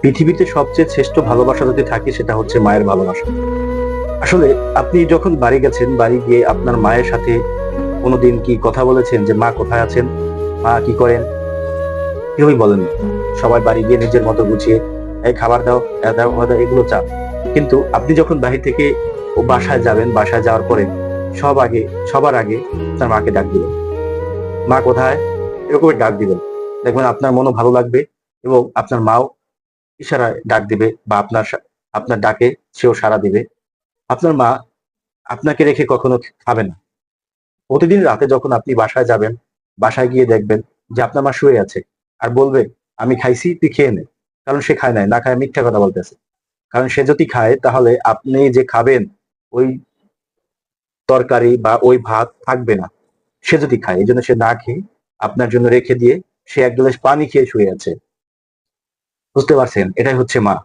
পৃথিবীতে সবচেয়ে শ্রেষ্ঠ ভালোবাসা যদি থাকে সেটা হচ্ছে মায়ের ভালোবাসা। আসলে আপনি যখন বাড়ি গেছেন, বাড়ি গিয়ে আপনার মায়ের সাথে কোনোদিন কি কথা বলেছেন যে মা কোথায় আছেন, মা কি করেন? কেউই বলেন না। সবাই বাড়ি গিয়ে নিজের মতো গুছিয়ে এই খাবার দাও, দাও, ওয়া দাও, এগুলো চান। কিন্তু আপনি যখন বাহির থেকে ও বাসায় যাবেন, বাসায় যাওয়ার পরে সবার আগে আপনার মাকে ডাক দিবেন। মা কোথায়? এরকম ডাক দিবেন। দেখবেন আপনার মনও ভালো লাগবে এবং আপনার মাও ইশারায় ডাক দিবে বা আপনার ডাকে সেও সাড়া দিবে। আপনার মা আপনাকে রেখে কখনো খাবে না। প্রতিদিন রাতে যখন আপনি বাসায় যাবেন, বাসায় গিয়ে দেখবেন যে আপনার মা শুয়ে আছে। আর বলবে, "আমি খাইছি, তুই খেয়ে নে।" কারণ সে খায় নাই। না খায় মিথ্যা কথা বলতেছে। কারণ সে যদি খায় তাহলে আপনি যে খাবেন ওই তরকারি বা ওই ভাত থাকবে না। সে যদি খায়। এজন্য সে না খেয়ে আপনার জন্য রেখে দিয়ে সে এক গ্লাস পানি খেয়ে শুয়ে আছে। বুঝতে পারছেন? এটাই হচ্ছে মা।